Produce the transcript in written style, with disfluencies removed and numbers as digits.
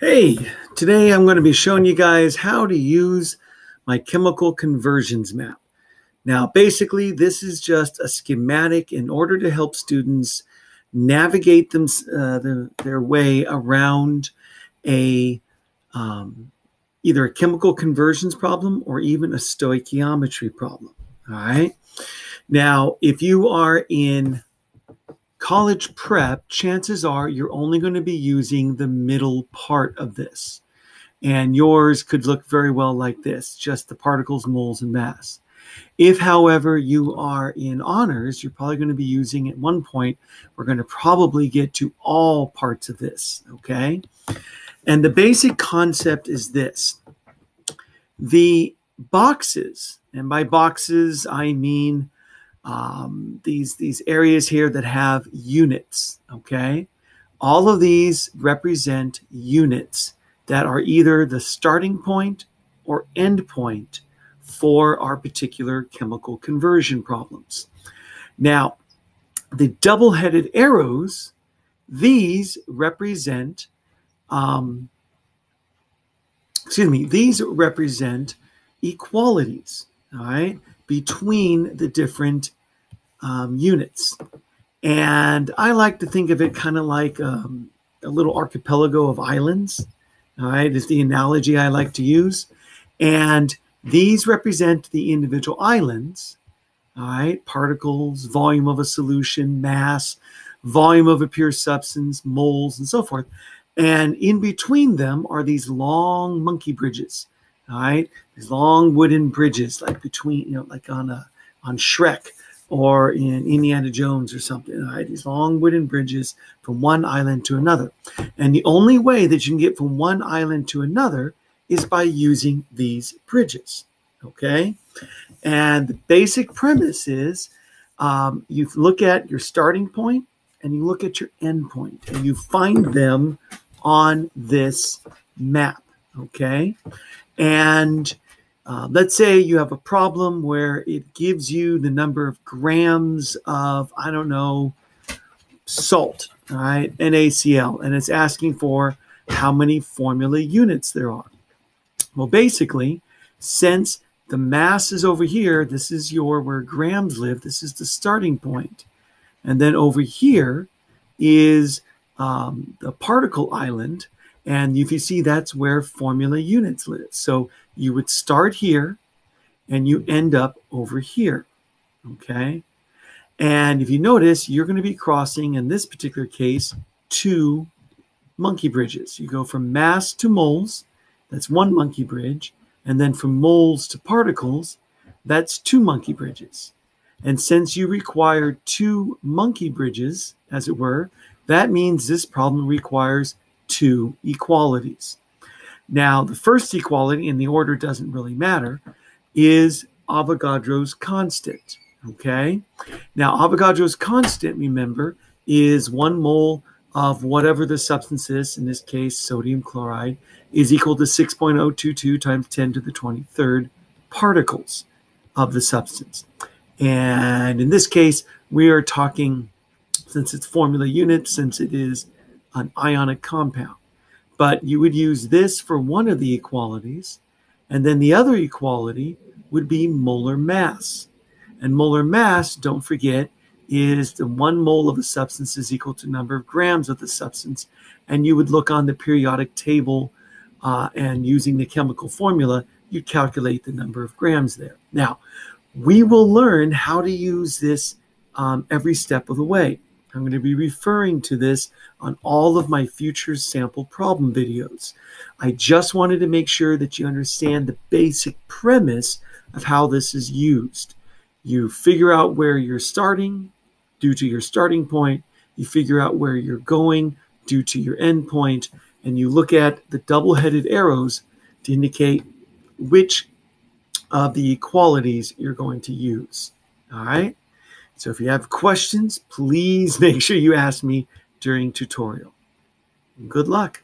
Hey, today I'm going to be showing you guys how to use my chemical conversions map. Now, basically, this is just a schematic in order to help students navigate their way around a either a chemical conversions problem or even a stoichiometry problem. All right. Now, if you are in college prep, chances are you're only going to be using the middle part of this. And yours could look very well like this, just the particles, moles, and mass. If, however, you are in honors, you're probably going to be using at one point, we're going to probably get to all parts of this, okay? And the basic concept is this. The boxes, and by boxes, I mean these areas here that have units, okay? All of these represent units that are either the starting point or end point for our particular chemical conversion problems. Now, the double-headed arrows, these represent, these represent equalities, all right, between the different units. And I like to think of it kind of like a little archipelago of islands. All right, is the analogy I like to use. And these represent the individual islands. All right, particles, volume of a solution, mass, volume of a pure substance, moles, and so forth. And in between them are these long monkey bridges. All right, these long wooden bridges, like between, like on Shrek or in Indiana Jones or something, right? These long wooden bridges from one island to another. And the only way that you can get from one island to another is by using these bridges, okay? And the basic premise is you look at your starting point and you look at your end point and you find them on this map, okay? And let's say you have a problem where it gives you the number of grams of, I don't know, salt, all right, NaCl, and it's asking for how many formula units there are. Well, basically, since the mass is over here, this is where grams live, this is the starting point. And then over here is the particle island. And if you see, that's where formula units live. So you would start here and you end up over here, okay? And if you notice, you're going to be crossing, in this particular case, 2 monkey bridges. You go from mass to moles, that's 1 monkey bridge. And then from moles to particles, that's 2 monkey bridges. And since you require 2 monkey bridges, as it were, that means this problem requires 2 equalities. Now, the first equality, and the order doesn't really matter, is Avogadro's constant, okay? Now, Avogadro's constant, remember, is 1 mole of whatever the substance is, in this case, sodium chloride, is equal to 6.022 times 10 to the 23rd particles of the substance. And in this case, we are talking, since it's formula unit, since it is an ionic compound. But you would use this for one of the equalities, and then the other equality would be molar mass. And molar mass, don't forget, is the 1 mole of a substance is equal to number of grams of the substance. And you would look on the periodic table and using the chemical formula, you calculate the number of grams there. Now, we will learn how to use this every step of the way. I'm going to be referring to this on all of my future sample problem videos. I just wanted to make sure that you understand the basic premise of how this is used. You figure out where you're starting due to your starting point. You figure out where you're going due to your end point. And you look at the double-headed arrows to indicate which of the equalities you're going to use. All right? So if you have questions, please make sure you ask me during tutorial. Good luck.